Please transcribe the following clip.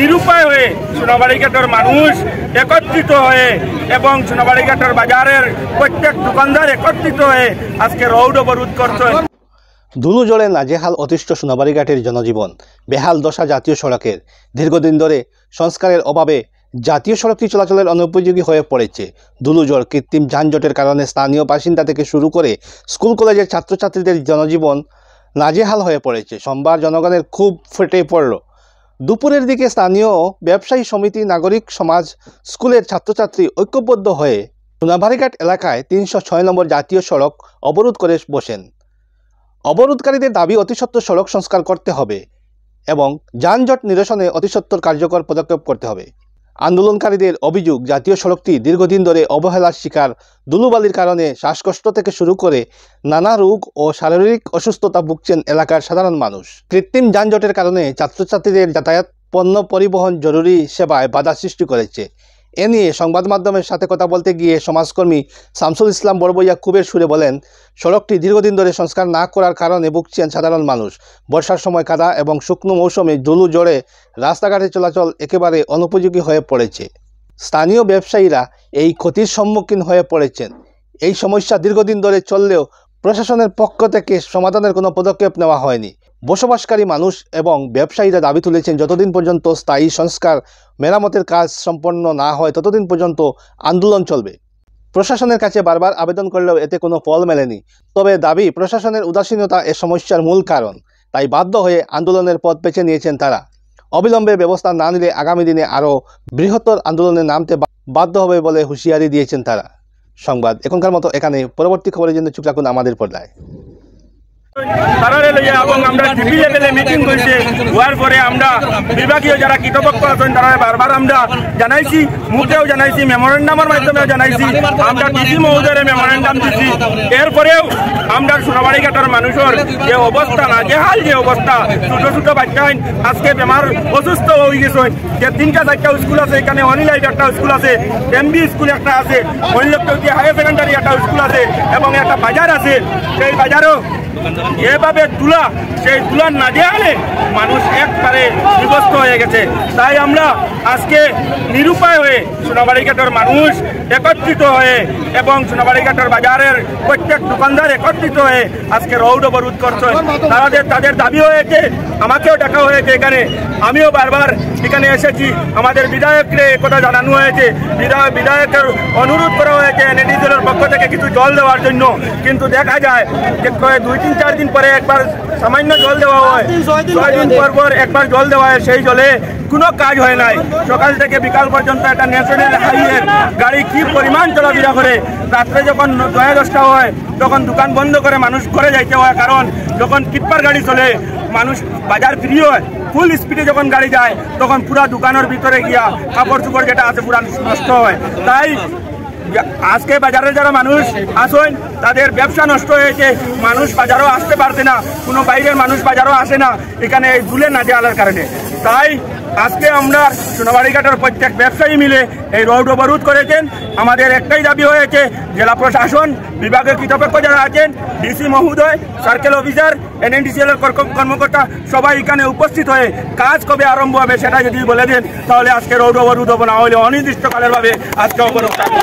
নিরুপায় হয়ে সোনাবাড়িঘাটের মানুষ একত্রিত হয়ে এবং সোনাবাড়িঘাটের বাজারের প্রত্যেক দোকানদার একত্রিত হয়ে আজকে রোড অবরোধ করছে। ধুলোঝড়ে নাজেহাল অতিষ্ঠ সোনাবাড়িঘাটের জনজীবন, বেহাল দশা জাতীয় সড়কের। দীর্ঘদিন ধরে সংস্কারের অভাবে জাতীয় সড়কটি চলাচলের অনুপযোগী হয়ে পড়েছে। ধুলোঝড়, কৃত্রিম যানজটের কারণে স্থানীয় বাসিন্দা থেকে শুরু করে স্কুল কলেজের ছাত্রছাত্রীদের জনজীবন নাজেহাল হয়ে পড়েছে। সোমবার জনগণের খুব ফেটে পড়ল। দুপুরের দিকে স্থানীয় ব্যবসায়ী সমিতি, নাগরিক সমাজ, স্কুলের ছাত্রছাত্রী ঐক্যবদ্ধ হয়ে সোনাবাড়িঘাট এলাকায় ৩০৬ নম্বর জাতীয় সড়ক অবরোধ করে বসেন। অবরোধকারীদের দাবি অতিসত্বর সড়ক সংস্কার করতে হবে এবং যানজট নিরসনে অতিসত্বর কার্যকর পদক্ষেপ করতে হবে। আন্দোলনকারীদের অভিযোগ, জাতীয় সড়কটি দীর্ঘদিন ধরে অবহেলার শিকার। ধুলোবালির কারণে শ্বাসকষ্ট থেকে শুরু করে নানা রোগ ও শারীরিক অসুস্থতা ভুগছেন এলাকার সাধারণ মানুষ। কৃত্রিম যানজটের কারণে ছাত্রছাত্রীদের যাতায়াত, পণ্য পরিবহন, জরুরি সেবায় বাধা সৃষ্টি করেছে। এ নিয়ে সংবাদ মাধ্যমের সাথে কথা বলতে গিয়ে সমাজকর্মী শামসুল ইসলাম বড়বইয়া ক্ষোভের সুরে বলেন, সড়কটি দীর্ঘদিন ধরে সংস্কার না করার কারণে ভুগছেন সাধারণ মানুষ। বর্ষার সময় কাদা এবং শুকনো মৌসুমে ধুলোঝড়ে রাস্তাঘাটে চলাচল একেবারে অনুপযোগী হয়ে পড়েছে। স্থানীয় ব্যবসায়ীরা এই ক্ষতির সম্মুখীন হয়ে পড়েছেন। এই সমস্যা দীর্ঘদিন ধরে চললেও প্রশাসনের পক্ষ থেকে সমাধানের কোনো পদক্ষেপ নেওয়া হয়নি। বসবাসকারী মানুষ এবং ব্যবসায়ীরা দাবি তুলেছেন, যতদিন পর্যন্ত স্থায়ী সংস্কার মেরামতের কাজ সম্পন্ন না হয় ততদিন পর্যন্ত আন্দোলন চলবে। প্রশাসনের কাছে বারবার আবেদন করলেও এতে কোনো ফল মেলেনি। তবে দাবি, প্রশাসনের উদাসীনতা এ সমস্যার মূল কারণ। তাই বাধ্য হয়ে আন্দোলনের পথ বেছে নিয়েছেন তারা। অবিলম্বে ব্যবস্থা না নিলে আগামী দিনে আরও বৃহত্তর আন্দোলনে নামতে বাধ্য হবে বলে হুঁশিয়ারি দিয়েছেন তারা। সংবাদ এখনকার মতো এখানে। পরবর্তী খবরের জন্য চোখ রাখুন আমাদের পর্দায়। এবং আমরা জিপি লেভেলে মিটিং করেছে, হওয়ার পরে আমরা বিভাগীয় যারা কর্তৃপক্ষ আছেন তারা বারবার আমরা জানাইছি, মুখেও জানাইছি, মেমোরেন্ডামের মাধ্যমেও জানাইছি, আমরা ডিসি মহোদয়ের মেমোরেন্ডাম দিচ্ছি। এরপরেও আমরা সোনাবাড়িঘাটের মানুষের যে অবস্থা, নাজেহাল যে অবস্থা, ছোট ছোট বাচ্চা আজকে বেমার অসুস্থ হয়ে গেছে। যে ৩টা-৪টা স্কুল আছে, এখানে অনিলাইভ একটা স্কুল আছে, এমবি স্কুল একটা আছে, মহিলক্তি হায়ার সেকেন্ডারি একটা স্কুল আছে এবং একটা বাজার আছে। সেই বাজারও এভাবে তুলা, সেই তুলার নাজেহালে মানুষ একবারে বিভস্ত হয়ে গেছে। তাই আমরা আজকে নিরুপায় হয়ে সোনাবাড়িঘাটের মানুষ একত্রিত হয়ে এবং সোনাবাড়িঘাটের বাজারের প্রত্যেক দোকানদার একত্রিত হয়ে আজকে রোড অবরোধ করছে। তাদের দাবি হয়েছে, আমাকেও ডাকা হয়েছে এখানে, আমিও বারবার এখানে এসেছি। আমাদের বিধায়ককে কথা জানানো হয়েছে, বিধায়কের অনুরোধ করা হয়েছে এনএডি দলের পক্ষ থেকে কিছু জল দেওয়ার জন্য, কিন্তু দেখা যায় যে 2-3-4 দিন পরে একবার সামান্য জল দেওয়া হয়, 6 দিন পর একবার জল দেওয়া হয়। সেই জলে কোনো কাজ হয় নাই। সকাল থেকে বিকাল পর্যন্ত একটা ন্যাশনাল হাইওয়ের গাড়ি কি পরিমাণ চলাফেরা করে। রাত্রে যখন 9-10টা হয় তখন দোকান বন্ধ করে মানুষ ঘরে যাইতে হয়, কারণ যখন টিপ্পার গাড়ি চলে মানুষ বাজার ফ্রি হয়। ফুল স্পিডে যখন গাড়ি যায় তখন পুরা দোকানের ভিতরে গিয়া কাপড় চোপড় যেটা আছে পুরা নষ্ট হয়। তাই আজকে বাজারে যারা মানুষ আসেন তাদের ব্যবসা নষ্ট হয়েছে, মানুষ বাজারও আসতে পারছে না, কোনো বাইরের মানুষ বাজারও আসে না এখানে এই ধুলে নাজেহালের কারণে। তাই আজকে আমরা সোনাবাড়িঘাটের প্রত্যেক ব্যবসায়ী মিলে এই রোড অবরোধ করেছেন। আমাদের একটাই দাবি হয়েছে, জেলা প্রশাসন, বিভাগের কর্তৃপক্ষ যারা আছেন, ডিসি মহোদয়, সার্কেল অফিসার, এনএনডিসিএল এর কর্মকর্তা সবাই এখানে উপস্থিত হয়ে কাজ কবে আরম্ভ হবে সেটা যদি বলে দেন তাহলে আজকে রোড অবরোধ হবে, না হলে অনির্দিষ্টকালের ভাবে আজকে অবরোধ থাকবে।